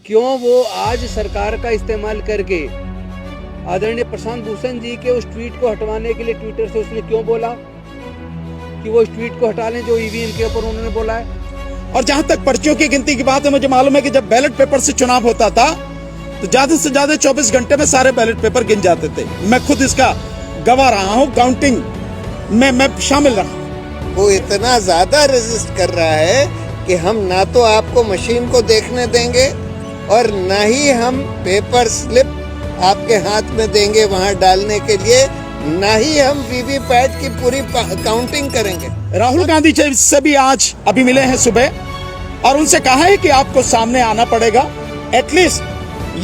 क्यों वो आज सरकार का इस्तेमाल करके आदरणीय प्रशांत भूषण जी के उस ट्वीट को हटवाने के लिए ट्विटर से उसने क्यों बोला कि वो इस ट्वीट को हटा लें जो ईवीएम के ऊपर उन्होंने बोला है। और जहां तक पर्चियों की गिनती की बात है, मुझे मालूम है कि जब बैलेट पेपर से चुनाव होता था तो ज्यादा से ज्यादा 24 घंटे में सारे बैलेट पेपर गिन जाते थे। मैं खुद इसका गवाह रहा हूं, काउंटिंग में मैं शामिल रहा। वो इतना ज्यादा रेजिस्ट कर रहा है कि हम ना तो आपको मशीन को देखने देंगे और ना ही हम पेपर स्लिप आपके हाथ में देंगे वहां डालने के लिए, ना ही हम वीवीपैट की पूरी काउंटिंग करेंगे। राहुल गांधी जी से भी आज अभी मिले हैं सुबह और उनसे कहा है कि आपको सामने आना पड़ेगा। एटलीस्ट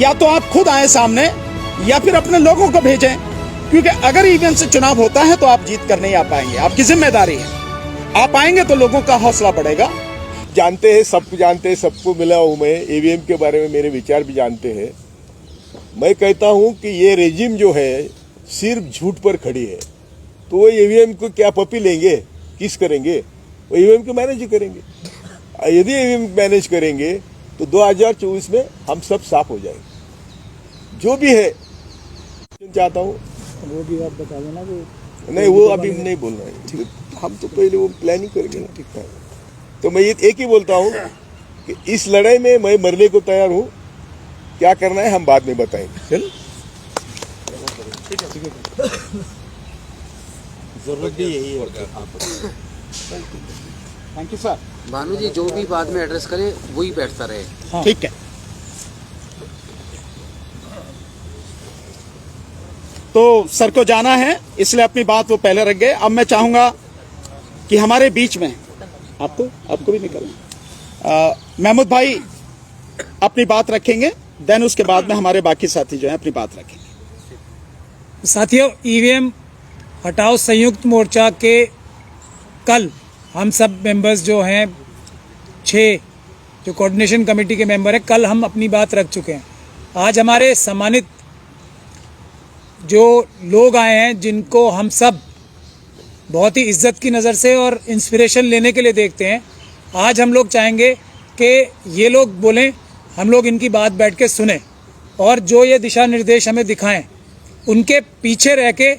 या तो आप खुद आए सामने या फिर अपने लोगों को भेजें, क्योंकि अगर ईवीएम से चुनाव होता है तो आप जीत कर नहीं आ पाएंगे। आपकी जिम्मेदारी है, आप आएंगे तो लोगों का हौसला बढ़ेगा। जानते हैं, सब जानते हैं, सबको मिला हूं मैं, ईवीएम के बारे में मेरे विचार भी जानते हैं। मैं कहता हूं कि ये रेजिम जो है सिर्फ झूठ पर खड़ी है। तो वो ईवीएम को क्या पपी लेंगे, किस करेंगे? वो ईवीएम को मैनेज ही करेंगे। यदि ईवीएम मैनेज करेंगे तो 2024 में हम सब साफ हो जाएंगे। जो भी है चाहता हूँ वो भी आप बता देना कि नहीं, वो अभी नहीं बोलना है, हम तो पहले वो प्लानिंग करेंगे ना। ठीक है, तो मैं ये एक ही बोलता हूँ कि इस लड़ाई में मैं मरने को तैयार हूँ। क्या करना है हम बाद में बताएंगे। चल जरूरत भी यही है। Thank you sir. Bhanu ji जो भी बाद में एड्रेस करे वही बैठता रहे। ठीक है। तो सर को जाना है इसलिए अपनी बात वो पहले रख गए। अब मैं चाहूंगा कि हमारे बीच में आपको भी निकलना, महमूद भाई अपनी बात रखेंगे, देन उसके बाद में हमारे बाकी साथी जो हैं अपनी बात रखेंगे। साथियों, ईवीएम हटाओ संयुक्त मोर्चा के कल हम सब मेंबर्स जो हैं 6 जो कोऑर्डिनेशन कमेटी के मेंबर हैं, कल हम अपनी बात रख चुके हैं। आज हमारे सम्मानित जो लोग आए हैं जिनको हम सब बहुत ही इज्जत की नज़र से और इंस्पिरेशन लेने के लिए देखते हैं, आज हम लोग चाहेंगे कि ये लोग बोलें, हम लोग इनकी बात बैठ के सुने और जो ये दिशा निर्देश हमें दिखाएं उनके पीछे रह के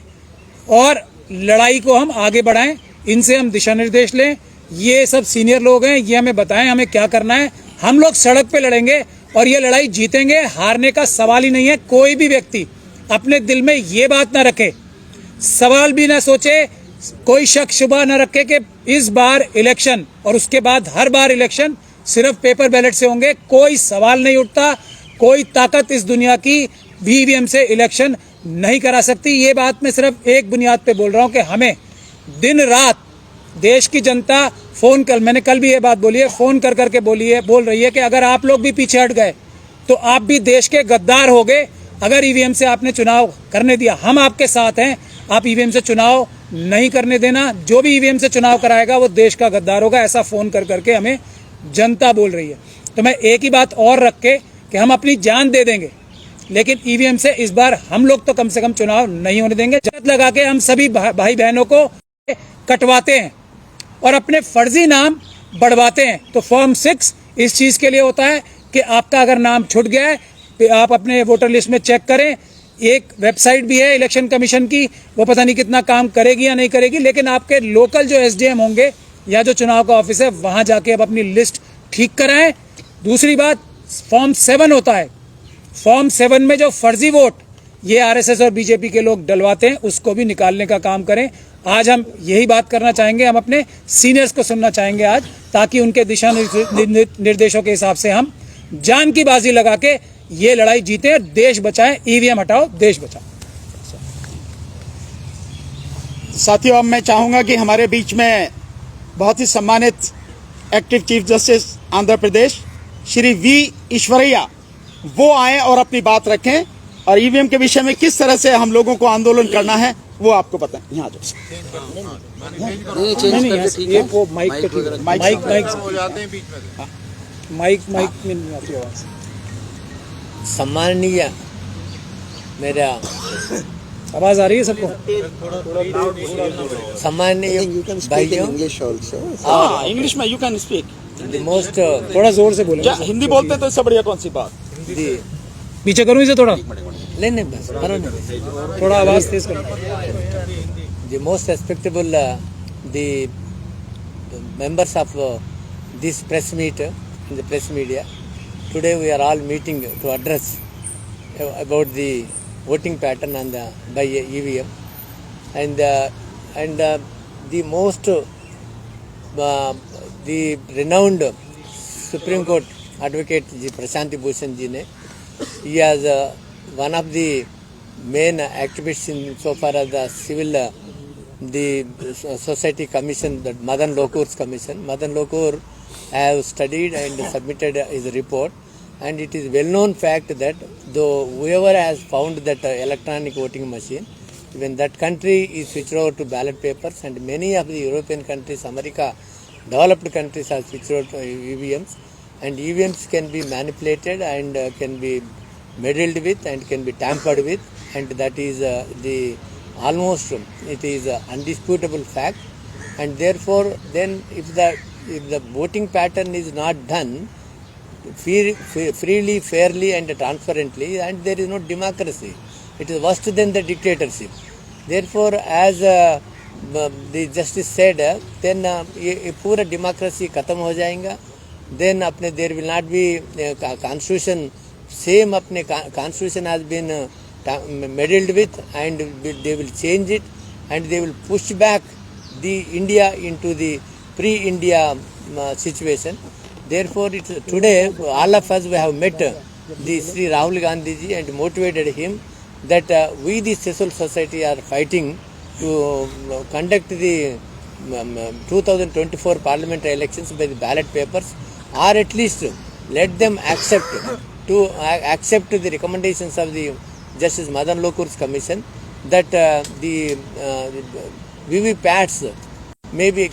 और लड़ाई को हम आगे बढ़ाएं। इनसे हम दिशा निर्देश लें। ये सब सीनियर लोग हैं, ये हमें बताएं हमें क्या करना है। हम लोग सड़क पे लड़ेंगे और ये लड़ाई जीतेंगे। हारने का सवाल ही नहीं है। कोई भी व्यक्ति अपने दिल में ये बात ना रखे, सवाल भी ना सोचे, कोई शक शुबा न रखे कि इस बार इलेक्शन और उसके बाद हर बार इलेक्शन सिर्फ पेपर बैलेट से होंगे। कोई सवाल नहीं उठता। कोई ताकत इस दुनिया की ईवीएम से इलेक्शन नहीं करा सकती। ये बात मैं सिर्फ एक बुनियाद पे बोल रहा हूँ कि हमें दिन रात देश की जनता मैंने कल भी ये बात बोली है, फोन कर करके बोल रही है कि अगर आप लोग भी पीछे हट गए तो आप भी देश के गद्दार हो गए। अगर ईवीएम से आपने चुनाव करने दिया, हम आपके साथ हैं। आप ईवीएम से चुनाव नहीं करने देना। जो भी ईवीएम से चुनाव कराएगा वो देश का गद्दार होगा। ऐसा फोन कर करके हमें जनता बोल रही है। तो मैं एक ही बात और रख के कि हम अपनी जान दे देंगे, लेकिन ईवीएम से इस बार हम लोग तो कम से कम चुनाव नहीं होने देंगे। जगत लगा के हम सभी भाई बहनों को कटवाते हैं और अपने फर्जी नाम बढ़वाते हैं। तो फॉर्म 6 इस चीज के लिए होता है कि आपका अगर नाम छूट गया है तो आप अपने वोटर लिस्ट में चेक करें। एक वेबसाइट भी है इलेक्शन कमीशन की, वो पता नहीं कितना काम करेगी या नहीं करेगी, लेकिन आपके लोकल जो एसडीएम होंगे या जो चुनाव का ऑफिस है वहां जाके अब अपनी लिस्ट ठीक कराएं। दूसरी बात, फॉर्म 7 होता है। फॉर्म 7 में जो फर्जी वोट ये आरएसएस और बीजेपी के लोग डलवाते हैं, उसको भी निकालने का काम करें। आज हम यही बात करना चाहेंगे, हम अपने सीनियर्स को सुनना चाहेंगे आज, ताकि उनके दिशा निर्देशों के हिसाब से हम जान की बाजी लगा के ये लड़ाई जीते, देश बचाएं। ईवीएम हटाओ, देश बचाओ। साथियों, अब मैं चाहूंगा कि हमारे बीच में बहुत ही सम्मानित active chief justice Andhra Pradesh Shri V Eshwaraiah वो आए और अपनी बात रखें और ईवीएम के विषय में किस तरह से हम लोगों को आंदोलन करना है वो आपको पता है। यहाँ माइक में नहीं आती आवाज। सम्माननीय मेरा आवाज आ रही है सबको? सम्माननीय भाइयों, इंग्लिश में यू कैन स्पीक। मोस्ट थोड़ा जोर से बोले। हिंदी बोलते तो इससे बढ़िया कौन सी बात। the पीछे करूँ इसे थोड़ा, नहीं बस करो नहीं थोड़ा आवाज तेज करो. the most respectable the members of this press meet in the press media. Today we are all meeting to address about the voting pattern on the by EVM and the most the renowned Supreme Court advocate Ji Prashanti Bhushan ji ne, he has one of the main activists in so far as the civil the society commission, the Madan Lokur's commission. Madan Lokur have studied and submitted his report, and it is well known fact that though whoever has found that electronic voting machine, when that country is switched over to ballot papers, and many of the European countries, America, developed countries have switched over to EVMs, and EVMs can be manipulated and can be meddled with and can be tampered with, and that is the almost it is undisputable fact. And therefore then if the voting pattern is not done freely, fairly and transparently, and there is no democracy. It is worse than the dictatorship. Therefore, as the justice said, then ये पूरा democracy खत्म हो जाएगा. Then अपने there will not be constitution, same अपने constitution has been meddled with, and they will change it, and they will push back the India into the pre-India situation. Therefore, today all of us we have met the Sri Rahul Gandhi ji and motivated him that we the civil society are fighting to conduct the 2024 parliamentary elections by the ballot papers, or at least let them accept the recommendations of the Justice Madan Lokur's commission, that the VVPATs may be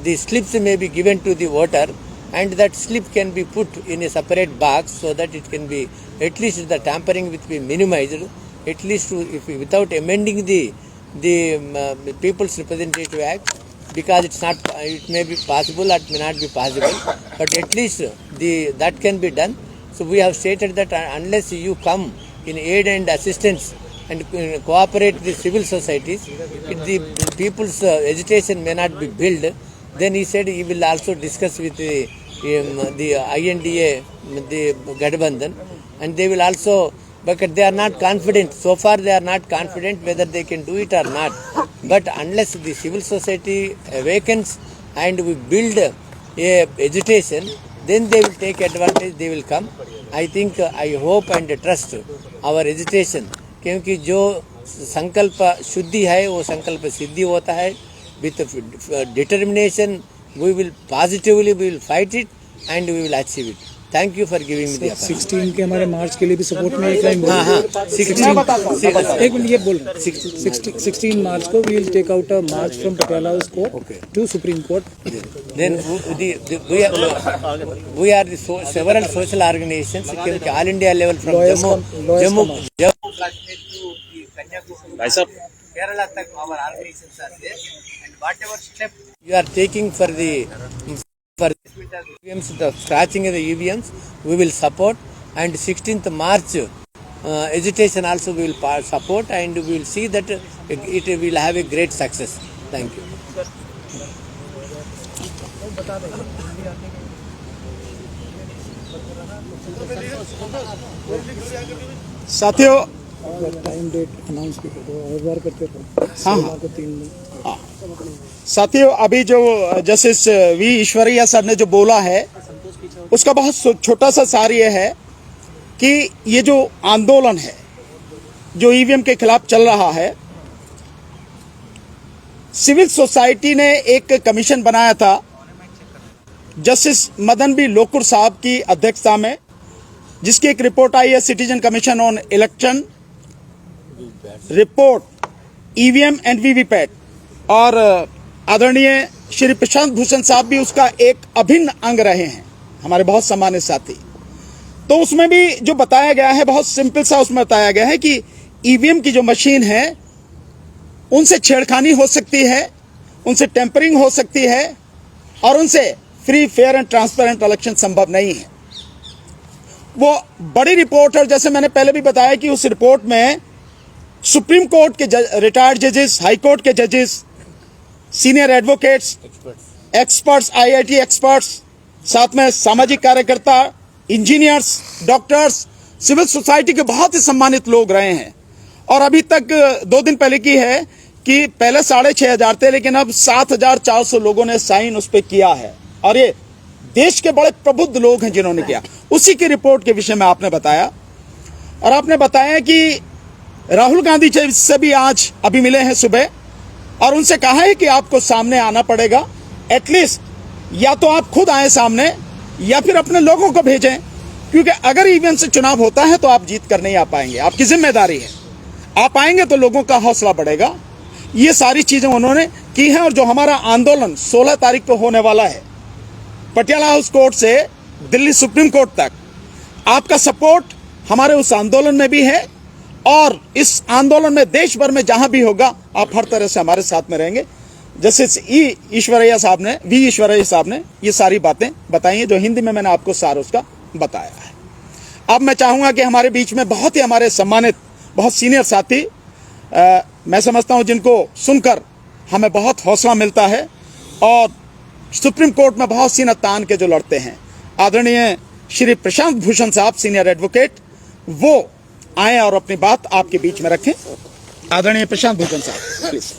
the slips may be given to the voter, and that slip can be put in a separate box so that it can be, at least the tampering will be minimized, at least without amending the People's Representative Act, because it may be possible, it may not be possible, but at least that can be done. So we have stated that unless you come in aid and assistance and cooperate with the civil societies, if the people's agitation may not be built, then he said he will also discuss with the INDA, the Gadbandhan, and they will also, because they are not confident, so far they are not confident whether they can do it or not. But unless the civil society awakens and we build a agitation, then they will take advantage, they will come. I think, I hope and trust our agitation, क्योंकि जो संकल्प शुद्धि है वो संकल्प सिद्धि होता है. With determination we will positively we will fight it and we will achieve it. Thank you for giving me the opportunity. 16 के हमारे मार्च के लिए भी सपोर्ट में एक लाइन बोल. हाँ 16 एक मिनट ये बोल 16 मार्च को we will take out a march from Patiala House Court to Supreme Court. Then we are the several social organizations, all India level from Jammu Kashmir to Kanyakumari, Kerala tak our organizations are there, and whatever step you are taking for the EVMs, the scratching of the EVMs, we will support, and 16th March agitation also we will support, and we will see that it will have a great success. Thank you. साथियों, time date announce भी कर दो, हर बार करते थे. हाँ. को 3 दिन. साथियों, अभी जो जस्टिस वी ईश्वरैया सर ने जो बोला है उसका बहुत छोटा सा सार ये है कि ये जो आंदोलन है जो ईवीएम के खिलाफ चल रहा है, सिविल सोसाइटी ने एक कमीशन बनाया था जस्टिस मदन बी लोकुर साहब की अध्यक्षता में, जिसकी एक रिपोर्ट आई है citizen commission on election report EVM and VVPAT, और आदरणीय श्री प्रशांत भूषण साहब भी उसका एक अभिन्न अंग रहे हैं, हमारे बहुत सम्मानित साथी. तो उसमें भी जो बताया गया है बहुत सिंपल सा उसमें बताया गया है कि ईवीएम की जो मशीन है उनसे छेड़खानी हो सकती है, उनसे टेम्परिंग हो सकती है, और उनसे free fair and transparent election संभव नहीं है. वो बड़ी रिपोर्ट, और जैसे मैंने पहले भी बताया कि उस रिपोर्ट में सुप्रीम कोर्ट के रिटायर्ड जजेस, हाई कोर्ट के जजेस, senior advocates, experts, IIT experts, साथ में सामाजिक कार्यकर्ता, इंजीनियर्स, डॉक्टर्स, सिविल सोसाइटी के बहुत ही सम्मानित लोग रहे हैं। और अभी तक 2 दिन पहले की है कि पहले 6,500 थे, लेकिन अब 7,400 लोगों ने साइन उस पर किया है, और ये देश के बड़े प्रबुद्ध लोग हैं जिन्होंने किया। उसी की रिपोर्ट के विषय में आपने बताया, और आपने बताया कि राहुल गांधी जी से भी आज अभी मिले हैं सुबह, और उनसे कहा है कि आपको सामने आना पड़ेगा। एटलीस्ट या तो आप खुद आए सामने या फिर अपने लोगों को भेजें, क्योंकि अगर ईवीएम से चुनाव होता है तो आप जीत कर नहीं आ पाएंगे, आपकी जिम्मेदारी है। आप आएंगे तो लोगों का हौसला बढ़ेगा। ये सारी चीजें उन्होंने की हैं। और जो हमारा आंदोलन 16 तारीख को होने वाला है, पटियाला हाउस कोर्ट से दिल्ली सुप्रीम कोर्ट तक, आपका सपोर्ट हमारे उस आंदोलन में भी है, और इस आंदोलन में देश भर में जहां भी होगा आप हर तरह से हमारे साथ में रहेंगे। जैसे वी ईश्वरैया साहब ने ये सारी बातें बताई हैं, जो हिंदी में मैंने आपको सार उसका बताया है। अब मैं चाहूंगा कि हमारे बीच में बहुत ही हमारे सम्मानित, बहुत सीनियर साथी, मैं समझता हूं जिनको सुनकर हमें बहुत हौसला मिलता है, और सुप्रीम कोर्ट में बहुत सीना तान के जो लड़ते हैं, आदरणीय श्री प्रशांत भूषण साहब, सीनियर एडवोकेट, वो आए और अपनी बात आपके बीच में रखें। आदरणीय प्रशांत भूषण साहब, प्लीज।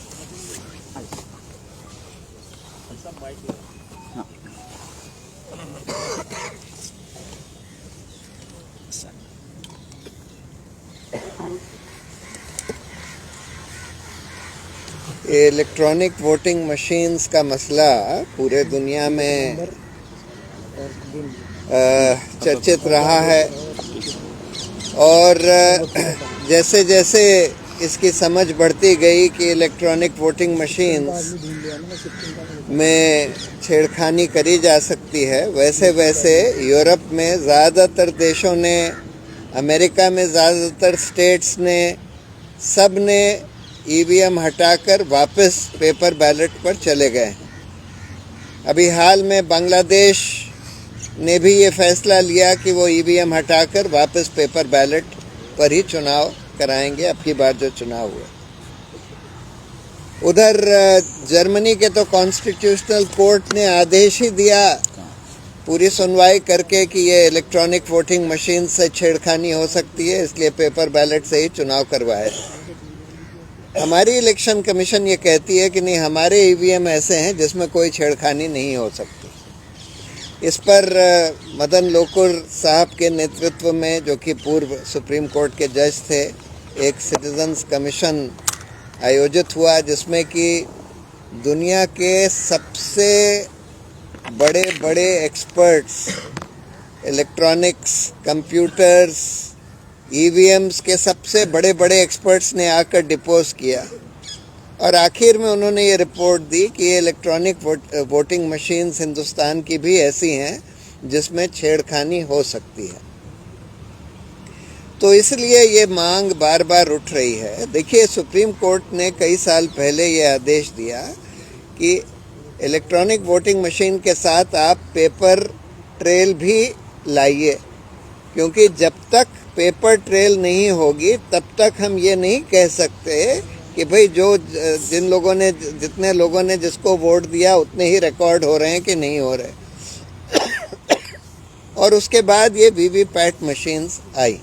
इलेक्ट्रॉनिक वोटिंग मशीन्स का मसला पूरे दुनिया में चर्चित रहा है, और जैसे जैसे इसकी समझ बढ़ती गई कि इलेक्ट्रॉनिक वोटिंग मशीन्स में छेड़खानी करी जा सकती है, वैसे वैसे यूरोप में ज़्यादातर देशों ने, अमेरिका में ज़्यादातर स्टेट्स ने, सब ने ईवीएम हटाकर वापस पेपर बैलेट पर चले गए हैं। अभी हाल में बांग्लादेश ने भी ये फैसला लिया कि वो ईवीएम हटाकर वापस पेपर बैलेट पर ही चुनाव कराएंगे, अब की बार जो चुनाव हुआ। उधर जर्मनी के तो कॉन्स्टिट्यूशनल कोर्ट ने आदेश ही दिया, पूरी सुनवाई करके, कि ये इलेक्ट्रॉनिक वोटिंग मशीन से छेड़खानी हो सकती है, इसलिए पेपर बैलेट से ही चुनाव करवाए। हमारी इलेक्शन कमीशन ये कहती है कि नहीं, हमारे ईवीएम ऐसे हैं जिसमें कोई छेड़खानी नहीं हो सकती। इस पर मदन लोकुर साहब के नेतृत्व में, जो कि पूर्व सुप्रीम कोर्ट के जज थे, एक सिटीजन्स कमीशन आयोजित हुआ, जिसमें कि दुनिया के सबसे बड़े बड़े एक्सपर्ट्स, इलेक्ट्रॉनिक्स, कंप्यूटर्स, ईवीएम्स के सबसे बड़े बड़े एक्सपर्ट्स ने आकर डिपोज किया, और आखिर में उन्होंने ये रिपोर्ट दी कि ये इलेक्ट्रॉनिक वोटिंग मशीन्स हिंदुस्तान की भी ऐसी हैं जिसमें छेड़खानी हो सकती है। तो इसलिए ये मांग बार बार उठ रही है। देखिए, सुप्रीम कोर्ट ने कई साल पहले ये आदेश दिया कि इलेक्ट्रॉनिक वोटिंग मशीन के साथ आप पेपर ट्रेल भी लाइए, क्योंकि जब तक पेपर ट्रेल नहीं होगी तब तक हम ये नहीं कह सकते कि भाई जितने लोगों ने जिसको वोट दिया उतने ही रिकॉर्ड हो रहे हैं कि नहीं हो रहे। और उसके बाद ये वीवीपैट मशीन्स आई।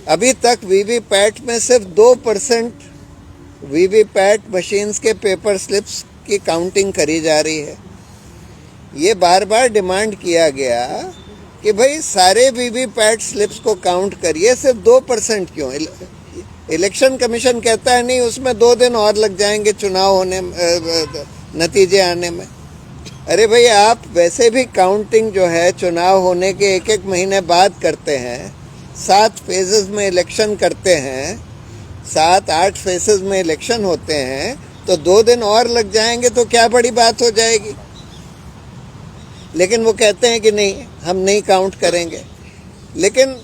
अभी तक वीवीपैट में सिर्फ 2% वीवीपैट मशीन्स के पेपर स्लिप्स की काउंटिंग करी जा रही है। ये बार बार डिमांड किया गया कि भाई सारे वीवीपैट स्लिप्स को काउंट करिए, सिर्फ 2% क्यों? इलेक्शन कमीशन कहता है नहीं, उसमें 2 दिन और लग जाएंगे चुनाव होने, नतीजे आने में। अरे भाई, आप वैसे भी काउंटिंग जो है चुनाव होने के 1-1 महीने बाद करते हैं, 7 फेजेस में इलेक्शन करते हैं, 7-8 फेजेस में इलेक्शन होते हैं, तो 2 दिन और लग जाएंगे तो क्या बड़ी बात हो जाएगी। लेकिन वो कहते हैं कि नहीं, हम नहीं काउंट करेंगे। लेकिन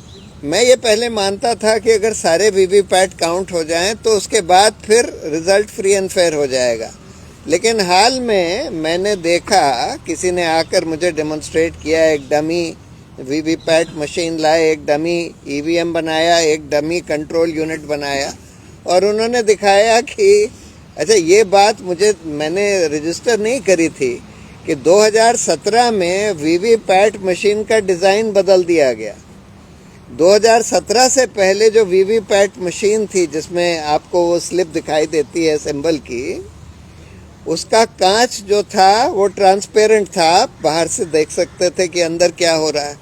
मैं ये पहले मानता था कि अगर सारे वीवीपैट काउंट हो जाएं तो उसके बाद फिर रिजल्ट फ्री एंड फेयर हो जाएगा। लेकिन हाल में मैंने देखा, किसी ने आकर मुझे डेमोन्स्ट्रेट किया, एक डमी वीवीपैट मशीन लाए, एक डमी ईवीएम बनाया, एक डमी कंट्रोल यूनिट बनाया और उन्होंने दिखाया कि अच्छा ये बात मैंने रजिस्टर नहीं करी थी कि 2017 में वीवीपैट मशीन का डिज़ाइन बदल दिया गया। 2017 से पहले जो वीवीपैट मशीन थी जिसमें आपको वो स्लिप दिखाई देती है सिंबल की, उसका कांच जो था वो ट्रांसपेरेंट था, आप बाहर से देख सकते थे कि अंदर क्या हो रहा है।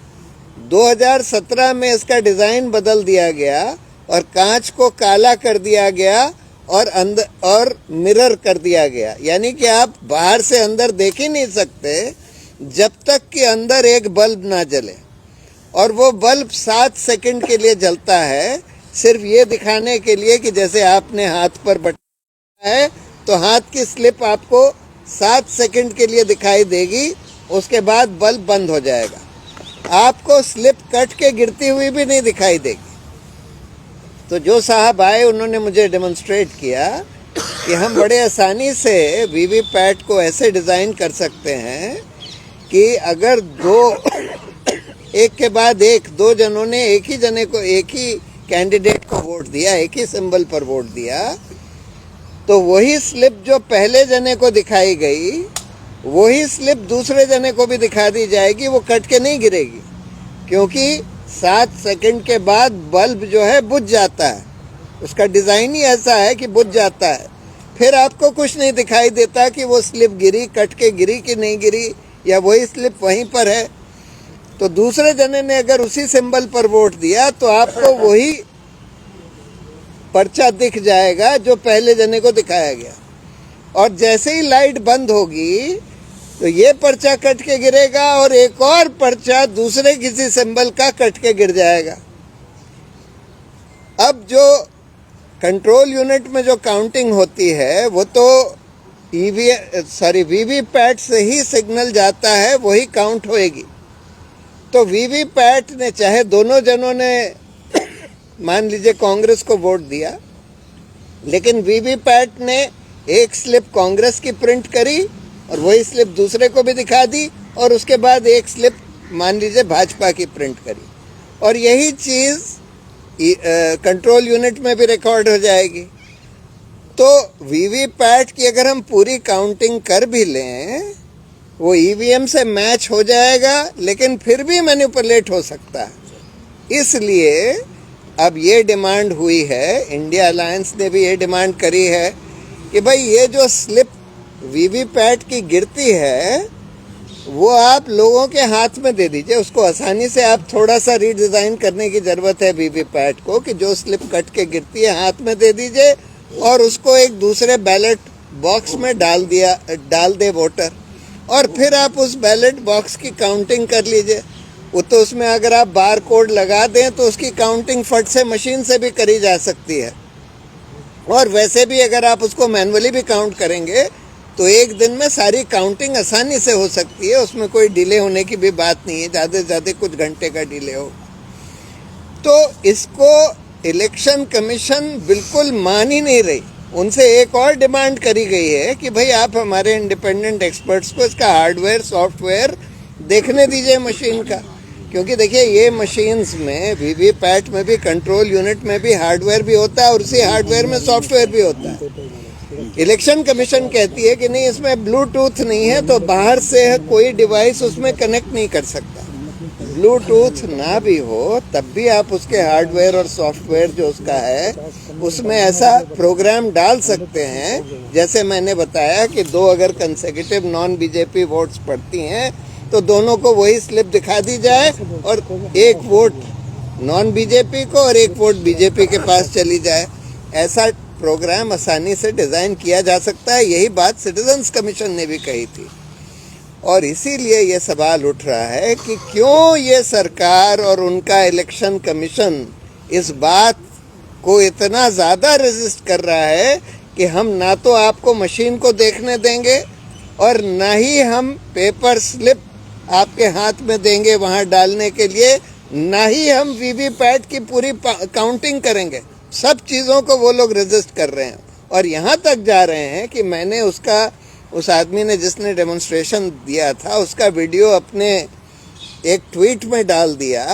2017 में इसका डिज़ाइन बदल दिया गया और कांच को काला कर दिया गया और मिरर कर दिया गया, यानी कि आप बाहर से अंदर देख ही नहीं सकते जब तक कि अंदर एक बल्ब ना जले, और वो बल्ब 7 सेकंड के लिए जलता है, सिर्फ ये दिखाने के लिए कि जैसे आपने हाथ पर बटन है तो हाथ की स्लिप आपको 7 सेकंड के लिए दिखाई देगी, उसके बाद बल्ब बंद हो जाएगा। आपको स्लिप कट के गिरती हुई भी नहीं दिखाई देगी। तो जो साहब आए उन्होंने मुझे डेमोन्स्ट्रेट किया कि हम बड़े आसानी से वीवीपैट को ऐसे डिज़ाइन कर सकते हैं कि अगर एक के बाद एक दो जनों ने एक ही कैंडिडेट को वोट दिया, एक ही सिंबल पर वोट दिया, तो वही स्लिप जो पहले जने को दिखाई गई वही स्लिप दूसरे जने को भी दिखा दी जाएगी। वो कट के नहीं गिरेगी क्योंकि 7 सेकंड के बाद बल्ब जो है बुझ जाता है। उसका डिज़ाइन ही ऐसा है कि बुझ जाता है, फिर आपको कुछ नहीं दिखाई देता कि वो स्लिप गिरी, कट के गिरी कि नहीं गिरी, या वही स्लिप वहीं पर है। तो दूसरे जने ने अगर उसी सिंबल पर वोट दिया तो आपको वही पर्चा दिख जाएगा जो पहले जने को दिखाया गया, और जैसे ही लाइट बंद होगी तो ये पर्चा कट के गिरेगा और एक और पर्चा दूसरे किसी सिंबल का कट के गिर जाएगा। अब जो कंट्रोल यूनिट में जो काउंटिंग होती है वो तो वीवीपैट से ही सिग्नल जाता है, वही काउंट होएगी। तो वीवीपैट ने, चाहे दोनों जनों ने मान लीजिए कांग्रेस को वोट दिया, लेकिन वीवीपैट ने एक स्लिप कांग्रेस की प्रिंट करी और वही स्लिप दूसरे को भी दिखा दी, और उसके बाद एक स्लिप मान लीजिए भाजपा की प्रिंट करी, और यही चीज़ कंट्रोल यूनिट में भी रिकॉर्ड हो जाएगी। तो वीवीपैट की अगर हम पूरी काउंटिंग कर भी लें, वो ईवीएम से मैच हो जाएगा, लेकिन फिर भी मैनिपुलेट हो सकता है। इसलिए अब ये डिमांड हुई है, इंडिया अलायंस ने भी ये डिमांड करी है कि भाई ये जो स्लिप वीवीपैट की गिरती है वो आप लोगों के हाथ में दे दीजिए। उसको आसानी से आप थोड़ा सा रीडिज़ाइन करने की ज़रूरत है वीवीपैट को, कि जो स्लिप कट के गिरती है हाथ में दे दीजिए और उसको एक दूसरे बैलेट बॉक्स में डाल दे वोटर, और फिर आप उस बैलेट बॉक्स की काउंटिंग कर लीजिए। वो तो उसमें अगर आप बार कोड लगा दें तो उसकी काउंटिंग फट से मशीन से भी करी जा सकती है, और वैसे भी अगर आप उसको मैनुअली भी काउंट करेंगे तो एक दिन में सारी काउंटिंग आसानी से हो सकती है। उसमें कोई डिले होने की भी बात नहीं है, ज़्यादा से ज़्यादा कुछ घंटे का डिले हो। तो इसको इलेक्शन कमीशन बिल्कुल मान ही नहीं रही। उनसे एक और डिमांड करी गई है कि भाई आप हमारे इंडिपेंडेंट एक्सपर्ट्स को इसका हार्डवेयर सॉफ्टवेयर देखने दीजिए मशीन का, क्योंकि देखिए ये मशीन्स में वीवीपैट में भी कंट्रोल यूनिट में भी हार्डवेयर भी होता है और उसी हार्डवेयर में सॉफ्टवेयर भी होता है। इलेक्शन कमीशन कहती है कि नहीं, इसमें ब्लूटूथ नहीं है तो बाहर से कोई डिवाइस उसमें कनेक्ट नहीं कर सकता। ब्लूटूथ ना भी हो तब भी आप उसके हार्डवेयर और सॉफ्टवेयर जो उसका है उसमें ऐसा प्रोग्राम डाल सकते हैं, जैसे मैंने बताया कि दो अगर कंसेक्यूटिव नॉन बीजेपी वोट्स पड़ती हैं तो दोनों को वही स्लिप दिखा दी जाए और एक वोट नॉन बीजेपी को और एक वोट बीजेपी के पास चली जाए। ऐसा प्रोग्राम आसानी से डिज़ाइन किया जा सकता है। यही बात सिटीजन्स कमीशन ने भी कही थी, और इसीलिए ये सवाल उठ रहा है कि क्यों ये सरकार और उनका इलेक्शन कमीशन इस बात को इतना ज़्यादा रेजिस्ट कर रहा है कि हम ना तो आपको मशीन को देखने देंगे और ना ही हम पेपर स्लिप आपके हाथ में देंगे वहाँ डालने के लिए, ना ही हम वीवीपैट की पूरी काउंटिंग करेंगे। सब चीज़ों को वो लोग रेजिस्ट कर रहे हैं, और यहाँ तक जा रहे हैं कि मैंने उस आदमी ने जिसने डेमोन्स्ट्रेशन दिया था उसका वीडियो अपने एक ट्वीट में डाल दिया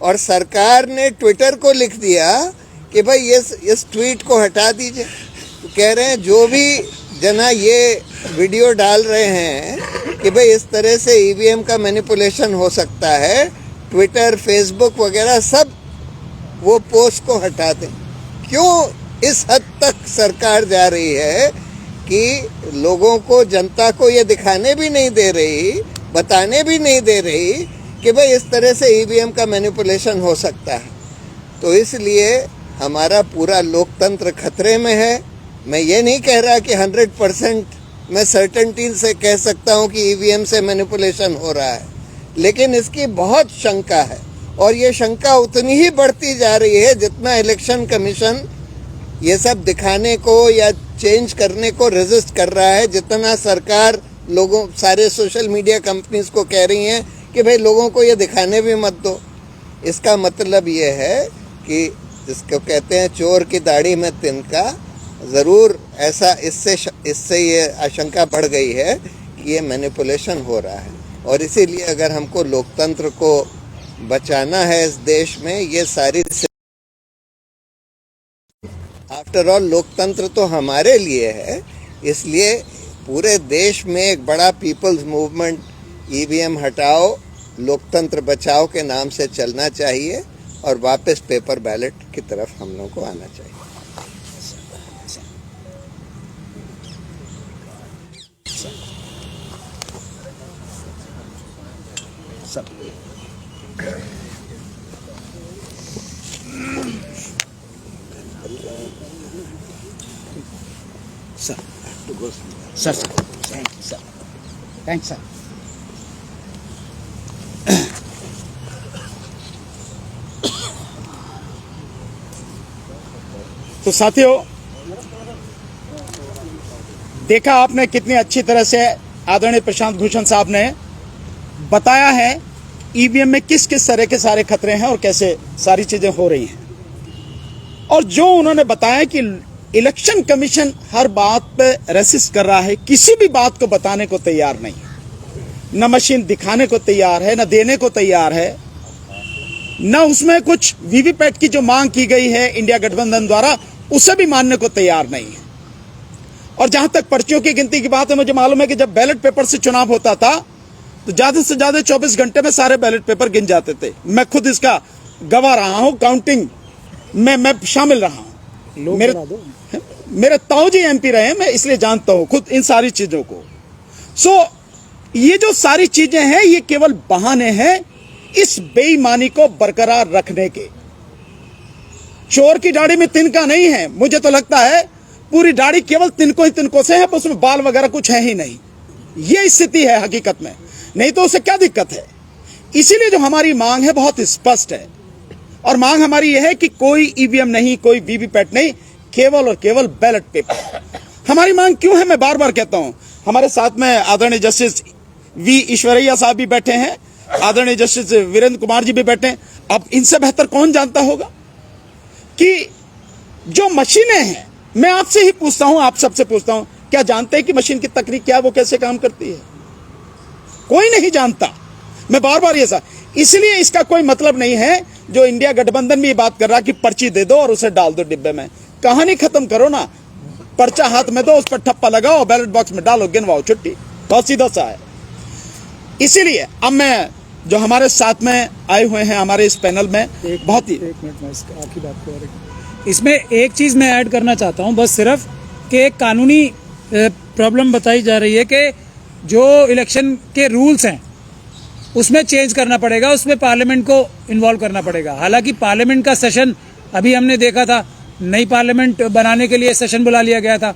और सरकार ने ट्विटर को लिख दिया कि भाई इस ट्वीट को हटा दीजिए। तो कह रहे हैं जो भी जना ये वीडियो डाल रहे हैं कि भाई इस तरह से ईवीएम का मैनिपुलेशन हो सकता है, ट्विटर, फेसबुक वगैरह सब वो पोस्ट को हटा दें। क्यों इस हद तक सरकार जा रही है कि लोगों को, जनता को ये दिखाने भी नहीं दे रही, बताने भी नहीं दे रही कि भाई इस तरह से ईवीएम का मैनिपुलेशन हो सकता है। तो इसलिए हमारा पूरा लोकतंत्र खतरे में है। मैं ये नहीं कह रहा कि 100% मैं सर्टेनिटी से कह सकता हूँ कि ईवीएम से मैनिपुलेशन हो रहा है, लेकिन इसकी बहुत शंका है और ये शंका उतनी ही बढ़ती जा रही है जितना इलेक्शन कमीशन ये सब दिखाने को या चेंज करने को रेजिस्ट कर रहा है, जितना सरकार लोगों, सारे सोशल मीडिया कंपनीज को कह रही हैं कि भाई लोगों को ये दिखाने भी मत दो। इसका मतलब ये है कि जिसको कहते हैं चोर की दाढ़ी में तिनका, ज़रूर ऐसा इससे ये आशंका बढ़ गई है कि ये मैनिपुलेशन हो रहा है। और इसीलिए अगर हमको लोकतंत्र को बचाना है इस देश में, ये सारी, आफ्टर ऑल लोकतंत्र तो हमारे लिए है, इसलिए पूरे देश में एक बड़ा पीपल्स मूवमेंट ईवीएम हटाओ लोकतंत्र बचाओ के नाम से चलना चाहिए और वापस पेपर बैलेट की तरफ हम लोगों को आना चाहिए। Sir thanks sir. तो साथियों, देखा आपने कितनी अच्छी तरह से आदरणीय प्रशांत भूषण साहब ने बताया है ईवीएम में किस किस तरह के सारे खतरे हैं और कैसे सारी चीजें हो रही हैं। और जो उन्होंने बताया कि इलेक्शन कमीशन हर बात पे रेसिस्ट कर रहा है, किसी भी बात को बताने को तैयार नहीं है, न मशीन दिखाने को तैयार है, न देने को तैयार है, न उसमें कुछ वीवीपैट की जो मांग की गई है इंडिया गठबंधन द्वारा उसे भी मानने को तैयार नहीं है। और जहां तक पर्चियों की गिनती की बात है, मुझे मालूम है कि जब बैलेट पेपर से चुनाव होता था तो ज्यादा से ज्यादा 24 घंटे में सारे बैलेट पेपर गिन जाते थे। मैं खुद इसका गवाह रहा हूं, काउंटिंग में मैं शामिल रहा हूं। मेरे ताऊजी एमपी रहे, मैं इसलिए जानता हूं खुद इन सारी चीजों को। ये जो सारी चीजें हैं ये केवल बहाने हैं इस बेईमानी को बरकरार रखने के। चोर की दाढ़ी में तिनका नहीं है, मुझे तो लगता है पूरी दाढ़ी केवल तिनको ही तिनको से है, उसमें बाल वगैरह कुछ है ही नहीं। ये स्थिति है हकीकत में, नहीं तो उसे क्या दिक्कत है। इसीलिए जो हमारी मांग है बहुत स्पष्ट है, और मांग हमारी यह है कि कोई ईवीएम नहीं, कोई वीवीपैट नहीं, केवल और केवल बैलेट पेपर। हमारी मांग क्यों है मैं बार बार कहता हूं। हमारे साथ में आदरणीय जस्टिस वी ईश्वरैया साहब भी बैठे हैं, आदरणीय जस्टिस वीरेंद्र कुमार जी भी बैठे हैं। अब इनसे बेहतर कौन जानता होगा कि जो मशीनें हैं, मैं आपसे ही पूछता हूं, आप सबसे पूछता हूं, क्या जानते हैं कि मशीन की तकनीक क्या है, वो कैसे काम करती है? कोई नहीं जानता। मैं बार बार ये इसलिए इसका कोई मतलब नहीं है जो इंडिया गठबंधन भी ये बात कर रहा कि पर्ची दे दो और उसे डाल दो डिब्बे में। कहानी खत्म करो ना, पर्चा हाथ में दो, उस पर ठप्पा लगाओ, बैलेट बॉक्स में डालो, गिनवाओ, छुट्टी। बहुत सीधा सा है। इसीलिए अब मैं जो हमारे साथ में आए हुए हैं हमारे इस पैनल में, बहुत ही एक मिनट में आपकी बात को, इसमें एक चीज मैं ऐड करना चाहता हूं, बस सिर्फ कि एक कानूनी प्रॉब्लम बताई जा रही है कि जो इलेक्शन के रूल्स हैं उसमें चेंज करना पड़ेगा, उसमें पार्लियामेंट को इन्वॉल्व करना पड़ेगा। हालांकि पार्लियामेंट का सेशन अभी हमने देखा था, नई पार्लियामेंट बनाने के लिए सेशन बुला लिया गया था,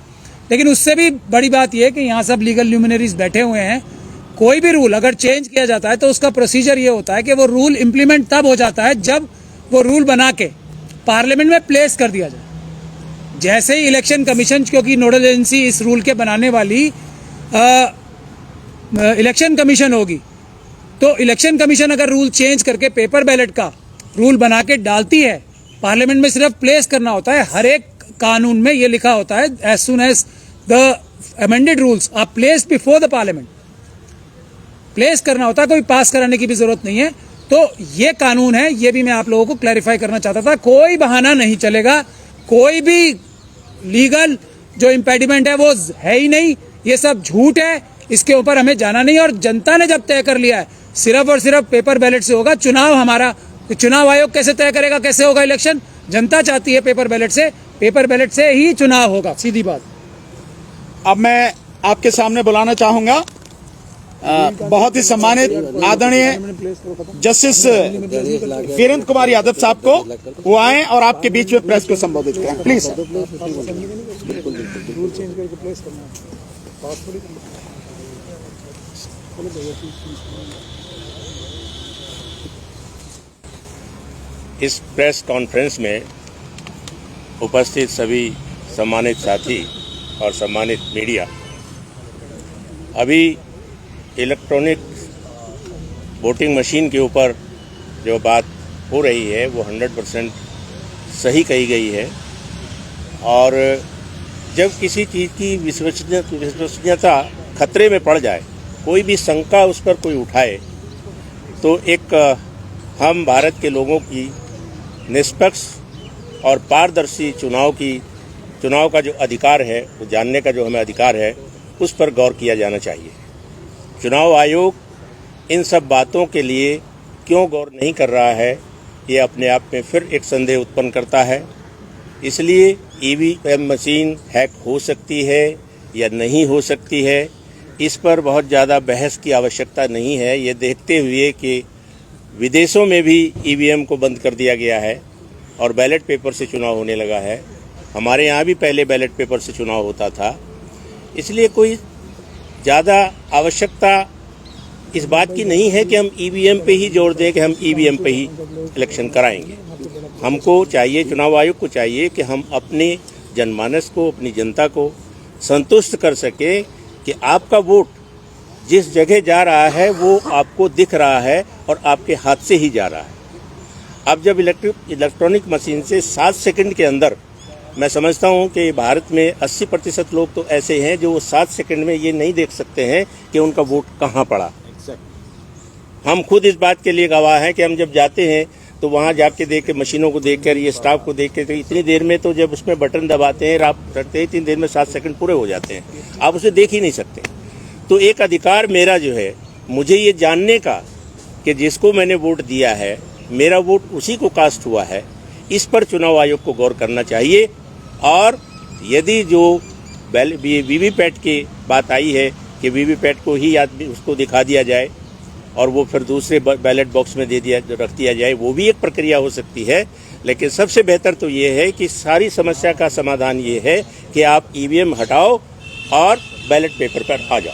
लेकिन उससे भी बड़ी बात यह है कि यहाँ सब लीगल ल्यूमिनरीज बैठे हुए हैं। कोई भी रूल अगर चेंज किया जाता है तो उसका प्रोसीजर ये होता है कि वो रूल इम्प्लीमेंट तब हो जाता है जब वो रूल बना के पार्लियामेंट में प्लेस कर दिया जाए। जैसे ही इलेक्शन कमीशन, क्योंकि नोडल एजेंसी इस रूल के बनाने वाली इलेक्शन कमीशन होगी, तो इलेक्शन कमीशन अगर रूल चेंज करके पेपर बैलेट का रूल बना के डालती है, पार्लियामेंट में सिर्फ प्लेस करना होता है। हर एक कानून में ये लिखा होता है, as soon as the amended rules are placed before the parliament, place करना होता है, कोई पास कराने की भी जरूरत नहीं है। तो ये कानून है, ये भी मैं आप लोगों को क्लैरिफाई करना चाहता था। कोई बहाना नहीं चलेगा, कोई भी लीगल जो इम्पेडिमेंट है वो है ही नहीं, ये सब झूठ है, इसके ऊपर हमें जाना नहीं। और जनता ने जब तय कर लिया है सिर्फ और सिर्फ पेपर बैलेट से होगा चुनाव हमारा, तो चुनाव आयोग कैसे तय करेगा कैसे होगा इलेक्शन? जनता चाहती है पेपर बैलेट से ही चुनाव होगा, सीधी बात। अब मैं आपके सामने बुलाना चाहूंगा बहुत ही सम्मानित आदरणीय जस्टिस वीरेंद्र कुमार यादव साहब को, वो आए और आपके बीच में प्रेस को संबोधित करें, प्लीज। इस प्रेस कॉन्फ्रेंस में उपस्थित सभी सम्मानित साथी और सम्मानित मीडिया, अभी इलेक्ट्रॉनिक वोटिंग मशीन के ऊपर जो बात हो रही है वो 100% सही कही गई है। और जब किसी चीज़ की विश्वसनीयता खतरे में पड़ जाए, कोई भी शंका उस पर कोई उठाए, तो एक हम भारत के लोगों की निष्पक्ष और पारदर्शी चुनाव का जो अधिकार है, वो जानने का जो हमें अधिकार है, उस पर गौर किया जाना चाहिए। चुनाव आयोग इन सब बातों के लिए क्यों गौर नहीं कर रहा है, ये अपने आप में फिर एक संदेह उत्पन्न करता है। इसलिए ईवीएम मशीन हैक हो सकती है या नहीं हो सकती है, इस पर बहुत ज़्यादा बहस की आवश्यकता नहीं है। ये देखते हुए कि विदेशों में भी ईवीएम को बंद कर दिया गया है और बैलेट पेपर से चुनाव होने लगा है। हमारे यहाँ भी पहले बैलेट पेपर से चुनाव होता था। इसलिए कोई ज़्यादा आवश्यकता इस बात की नहीं है कि हम ईवीएम पे ही जोर दें कि हम ईवीएम पे ही इलेक्शन कराएंगे। हमको चाहिए, चुनाव आयोग को चाहिए कि हम अपने जनमानस को, अपनी जनता को संतुष्ट कर सके कि आपका वोट जिस जगह जा रहा है वो आपको दिख रहा है और आपके हाथ से ही जा रहा है। अब जब इलेक्ट्रॉनिक मशीन से 7 सेकंड के अंदर, मैं समझता हूं कि भारत में 80% लोग तो ऐसे हैं जो वो 7 सेकंड में ये नहीं देख सकते हैं कि उनका वोट कहाँ पड़ा। हम खुद इस बात के लिए गवाह हैं कि हम जब जाते हैं तो वहाँ जाके देख के, मशीनों को देख कर, ये स्टाफ को देख के, तो इतनी देर में तो जब उसमें बटन दबाते हैं, आप करते हैं, इतनी देर में 7 सेकंड पूरे हो जाते हैं, आप उसे देख ही नहीं सकते। तो एक अधिकार मेरा जो है, मुझे ये जानने का कि जिसको मैंने वोट दिया है, मेरा वोट उसी को कास्ट हुआ है, इस पर चुनाव आयोग को गौर करना चाहिए। और यदि जो वीवीपैट की बात आई है कि वीवीपैट को ही उसको दिखा दिया जाए और वो फिर दूसरे बैलेट बॉक्स में रख दिया जाए, वो भी एक प्रक्रिया हो सकती है। लेकिन सबसे बेहतर तो ये है कि सारी समस्या का समाधान ये है कि आप ईवीएम हटाओ और बैलेट पेपर पर आ जाओ।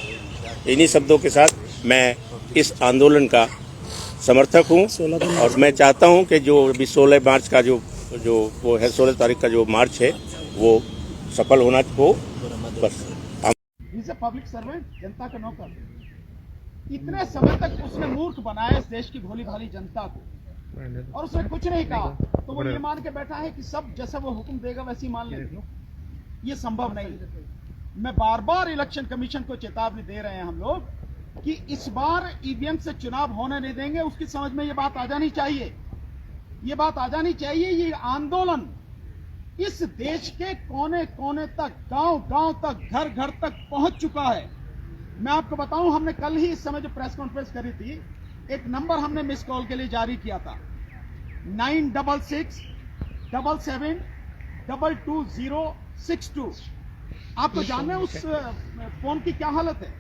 इन्हीं शब्दों के साथ मैं इस आंदोलन का समर्थक हूँ और मैं चाहता हूँ कि जो अभी 16 मार्च का जो वो है, 16 तारीख का जो मार्च है, वो सफल होना हो। बस पब्लिक सर्वेंट, जनता का नौकर। इतने समय तक उसने मूर्ख बनाया इस देश की भोली भाली जनता को, और उसने कुछ नहीं कहा, तो वो ये मान के बैठा है कि सब जैसा वो हुक्म देगा वैसे ही मान लेंगे। ये संभव नहीं। मैं बार बार इलेक्शन कमीशन को चेतावनी दे रहे हैं हम लोग कि इस बार ईवीएम से चुनाव होने नहीं देंगे। उसकी समझ में ये बात आ जानी चाहिए, ये बात आ जानी चाहिए। ये आंदोलन इस देश के कोने कोने तक, गांव गांव तक, घर घर तक पहुंच चुका है। मैं आपको बताऊं, हमने कल ही इस समय जो प्रेस कॉन्फ्रेंस करी थी, एक नंबर हमने मिस कॉल के लिए जारी किया था, 9667772262। आपको जानना है उस फोन की क्या हालत है?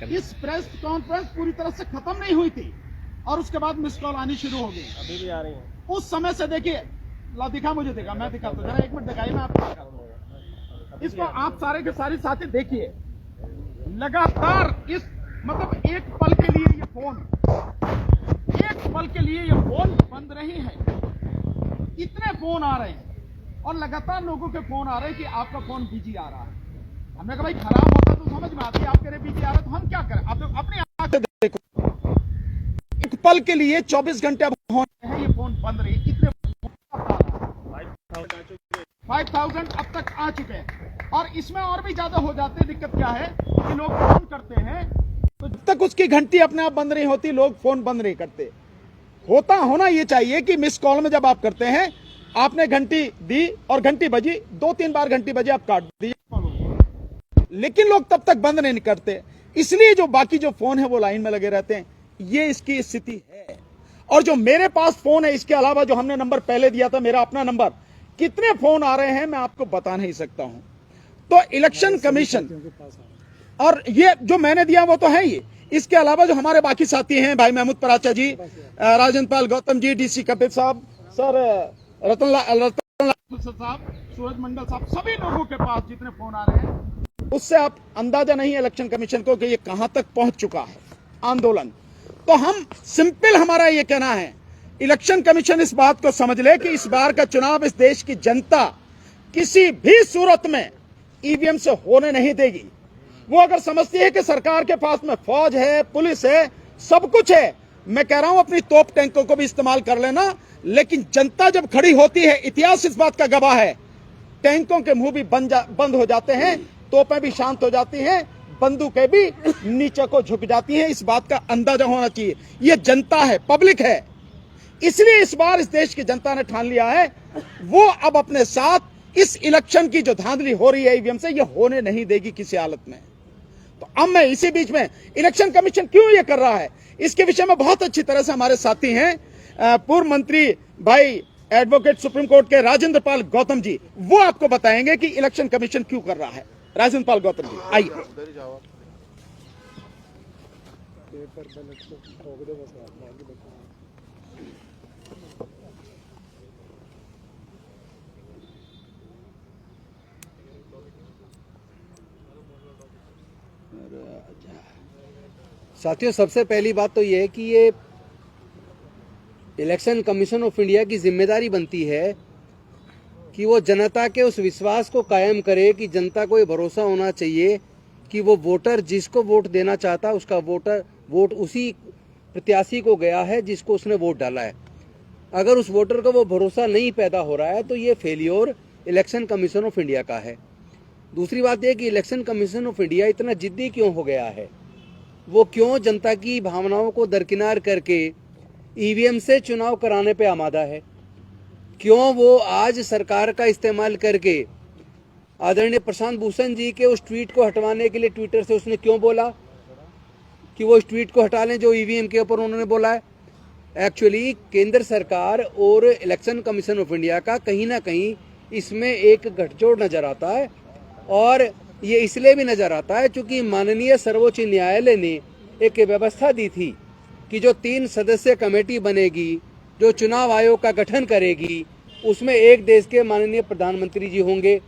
इस प्रेस कॉन्फ्रेंस पूरी तरह से खत्म नहीं हुई थी और उसके बाद मिस कॉल आनी शुरू हो गई। अभी भी आ रही है। उस समय से देखिए, ला दिखा, मुझे दिखा, मैं दिखा तो जरा, एक मिनट दिखाई, मैं आपको दिखाता हूं। इसको आप सारे के सारे साथी देखिए, लगातार इस मतलब एक पल के लिए ये फोन बंद नहीं है। इतने फोन आ रहे हैं और लगातार लोगों के फोन आ रहे हैं कि आपका फोन बिजी आ रहा है। हमने कहा भाई खराब होता तो समझ में आती है, आप कह रहे बिजी आ रहा है तो हम क्या करें? आप अपने आंख से देखो, एक पल के लिए 24 घंटे अब होने हैं, ये फोन बंद रही। कितने 5000 अब तक आ चुके हैं और इसमें और भी ज्यादा हो जाते हैं। दिक्कत क्या है कि लोग फोन करते हैं तो जब तक उसकी घंटी अपने आप बंद नहीं होती, लोग फोन बंद नहीं करते। होना ये चाहिए कि मिस कॉल में जब आप करते हैं, आपने घंटी दी और घंटी बजी, 2-3 बार घंटी बजी, आप काट दीजिए, लेकिन लोग तब तक बंद नहीं करते। इसलिए जो बाकी जो फोन है वो लाइन में लगे रहते हैं। ये इसकी स्थिति है। और जो मेरे पास फोन है, इसके अलावा जो हमने नंबर पहले दिया था, मेरा अपना नंबर, कितने फोन आ रहे हैं मैं आपको बता नहीं सकता हूं। तो इलेक्शन कमीशन, और ये जो मैंने दिया वो तो है ही, इसके अलावा जो हमारे बाकी साथी हैं, भाई महमूद पराचा जी, राजेंद्र पाल गौतम जी, डीसी कपिल साहब, सर रतन साहब, सूरज मंडल साहब, सभी लोगों के पास जितने फोन आ रहे हैं, उससे आप अंदाजा नहीं है इलेक्शन कमीशन को कि ये कहां तक पहुंच चुका है आंदोलन। तो हम सिंपल, हमारा ये कहना है, इलेक्शन कमीशन इस बात को समझ ले कि इस बार का चुनाव इस देश की जनता किसी भी सूरत में ईवीएम से होने नहीं देगी। वो अगर समझती है कि सरकार के पास में फौज है, पुलिस है, सब कुछ है, मैं कह रहा हूं अपनी तोप टैंकों को भी इस्तेमाल कर लेना, लेकिन जनता जब खड़ी होती है, इतिहास इस बात का गवाह है, टैंकों के मुंह भी बंद हो जाते हैं, तोपें भी शांत हो जाती हैं, बंदूकें भी नीचे को झुक जाती हैं। इस बात का अंदाजा होना चाहिए। ये जनता है, पब्लिक है, इसलिए इस बार इस देश की जनता ने ठान लिया है, वो अब अपने साथ इस इलेक्शन की जो धांधली हो रही है ईवीएम से, ये होने नहीं देगी किसी हालत में। तो अब मैं इसी बीच में, इलेक्शन कमीशन क्यों ये कर रहा है, इसके विषय में बहुत अच्छी तरह से हमारे साथी हैं, पूर्व मंत्री भाई एडवोकेट सुप्रीम कोर्ट के राजेंद्र पाल गौतम जी, वो आपको बताएंगे कि इलेक्शन कमीशन क्यों कर रहा है। राजेंद्र पाल गौतम जी, आइए। साथियों, सबसे पहली बात तो यह है कि ये इलेक्शन कमीशन ऑफ इंडिया की जिम्मेदारी बनती है कि वो जनता के उस विश्वास को कायम करे कि जनता को ये भरोसा होना चाहिए कि वो वोटर जिसको वोट देना चाहता है, उसका वोट उसी प्रत्याशी को गया है जिसको उसने वोट डाला है। अगर उस वोटर को वो भरोसा नहीं पैदा हो रहा है तो ये failure election commission of India का है। दूसरी बात यह कि इलेक्शन कमीशन ऑफ इंडिया इतना जिद्दी क्यों हो गया है, वो क्यों जनता की भावनाओं को दरकिनार करके ईवीएम से चुनाव कराने पे आमादा है, क्यों वो आज सरकार का इस्तेमाल करके आदरणीय प्रशांत भूषण जी के उस ट्वीट को हटवाने के लिए ट्विटर से उसने क्यों बोला कि वो इस ट्वीट को हटा लें जो ईवीएम के ऊपर उन्होंने बोला है। एक्चुअली केंद्र सरकार और इलेक्शन कमीशन ऑफ इंडिया का कहीं ना कहीं इसमें एक गठजोड़ नजर आता है, और ये इसलिए भी नजर आता है क्योंकि माननीय सर्वोच्च न्यायालय ने एक व्यवस्था दी थी कि जो 3 सदस्यीय कमेटी बनेगी, जो चुनाव आयोग का गठन करेगी, उसमें एक देश के माननीय प्रधानमंत्री जी होंगे,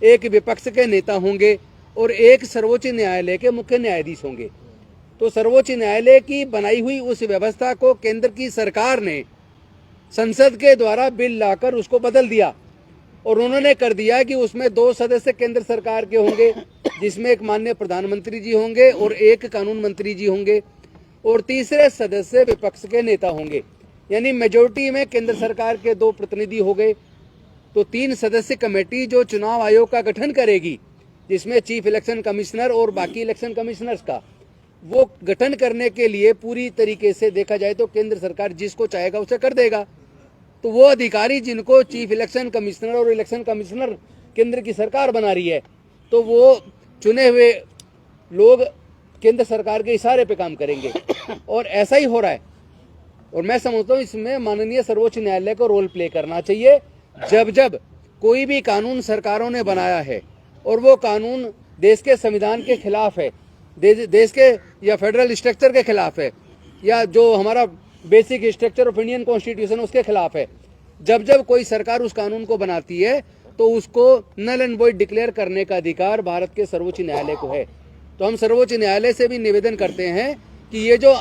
एक विपक्ष के नेता होंगे और एक सर्वोच्च न्यायालय के मुख्य न्यायाधीश होंगे। तो सर्वोच्च न्यायालय की बनाई हुई उस व्यवस्था को केंद्र की सरकार ने संसद के द्वारा बिल लाकर उसको बदल दिया, और उन्होंने कर दिया कि उसमें 2 सदस्य केंद्र सरकार के होंगे, जिसमें एक माननीय प्रधानमंत्री जी होंगे और एक कानून मंत्री जी होंगे, और तीसरे सदस्य विपक्ष के नेता होंगे। यानी मेजोरिटी में केंद्र सरकार के 2 प्रतिनिधि हो गए। तो 3 सदस्य कमेटी जो चुनाव आयोग का गठन करेगी, जिसमें चीफ इलेक्शन कमिश्नर और बाकी इलेक्शन कमिश्नर्स का, वो गठन करने के लिए पूरी तरीके से देखा जाए तो केंद्र सरकार जिसको चाहेगा उसे कर देगा। तो वो अधिकारी जिनको चीफ इलेक्शन कमिश्नर और इलेक्शन कमिश्नर केंद्र की सरकार बना रही है, तो वो चुने हुए लोग केंद्र सरकार के इशारे पे काम करेंगे, और ऐसा ही हो रहा है। और मैं समझता हूँ इसमें माननीय सर्वोच्च न्यायालय को रोल प्ले करना चाहिए। जब जब कोई भी कानून सरकारों ने बनाया है और वो कानून देश के संविधान के खिलाफ है, देश के या फेडरल स्ट्रक्चर के खिलाफ है, या जो हमारा basic structure of Indian constitution उसके खिलाफ है, जब जब कोई सरकार उस कानून को बनाती है तो उसको नल एंड वॉइड डिक्लेयर करने का अधिकार भारत के सर्वोच्च न्यायालय को है। तो हम सर्वोच्च न्यायालय से भी निवेदन करते हैं कि ये जो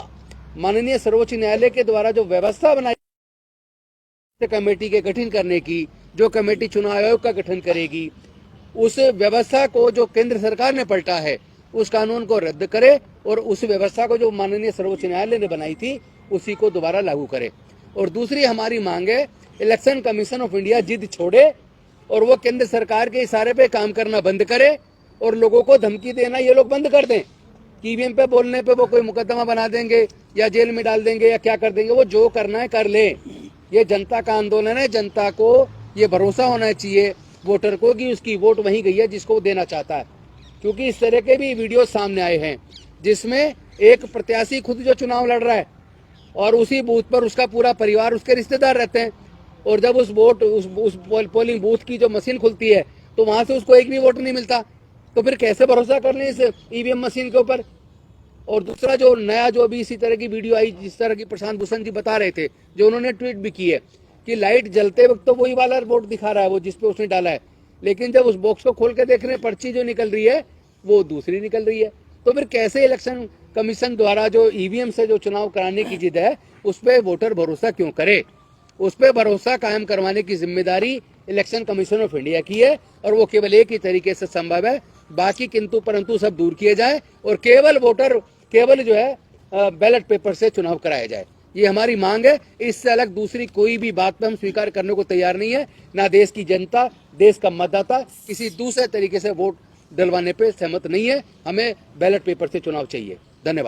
माननीय सर्वोच्च न्यायालय के द्वारा जो व्यवस्था बनाई कमेटी के गठन करने की, जो कमेटी चुनाव आयोग का गठन करेगी, उस व्यवस्था को जो केंद्र सरकार ने पलटा है, उस कानून को रद्द करे और उस व्यवस्था को जो माननीय सर्वोच्च न्यायालय ने बनाई थी उसी को दोबारा लागू करे। और दूसरी हमारी मांग है, इलेक्शन कमीशन ऑफ इंडिया जिद छोड़े और वो केंद्र सरकार के इशारे पे काम करना बंद करे और लोगों को धमकी देना ये लोग बंद कर दें कि ईवीएम पे बोलने पे वो कोई मुकदमा बना देंगे या जेल में डाल देंगे या क्या कर देंगे। वो जो करना है कर ले। ये जनता का आंदोलन है। जनता को ये भरोसा होना चाहिए वोटर को कि उसकी वोट वहीं गई है जिसको वो देना चाहता है। क्योंकि इस तरह के भी वीडियो सामने आए हैं जिसमें एक प्रत्याशी खुद जो चुनाव लड़ रहा है और उसी बूथ पर उसका पूरा परिवार, उसके रिश्तेदार रहते हैं, और जब उस पोलिंग बूथ की जो मशीन खुलती है तो वहां से उसको एक भी वोट नहीं मिलता। तो फिर कैसे भरोसा कर लें इस ईवीएम मशीन के ऊपर। और दूसरा जो नया जो अभी इसी तरह की वीडियो आई, जिस तरह की प्रशांत भूषण जी बता रहे थे, जो उन्होंने ट्वीट भी की है कि लाइट जलते वक्त तो वही वाला वोट दिखा रहा है वो जिसपे उसने डाला है, लेकिन जब उस बॉक्स को खोल के देख रहे हैं पर्ची जो निकल रही है वो दूसरी निकल रही है। तो फिर कैसे इलेक्शन कमीशन द्वारा जो ईवीएम से जो चुनाव कराने की जिद है उस पर वोटर भरोसा क्यों करे। उस पर भरोसा कायम करवाने की जिम्मेदारी इलेक्शन कमीशन ऑफ इंडिया की है और वो केवल एक ही तरीके से संभव है। बाकी किंतु परंतु सब दूर किए जाए और केवल जो है बैलेट पेपर से चुनाव कराया जाए। ये हमारी मांग है। इससे अलग दूसरी कोई भी बात पे हम स्वीकार करने को तैयार नहीं है। ना देश की जनता, देश का मतदाता किसी दूसरे तरीके से वोट डलवाने पे सहमत नहीं है। हमें बैलेट पेपर से चुनाव चाहिए। धन्यवाद।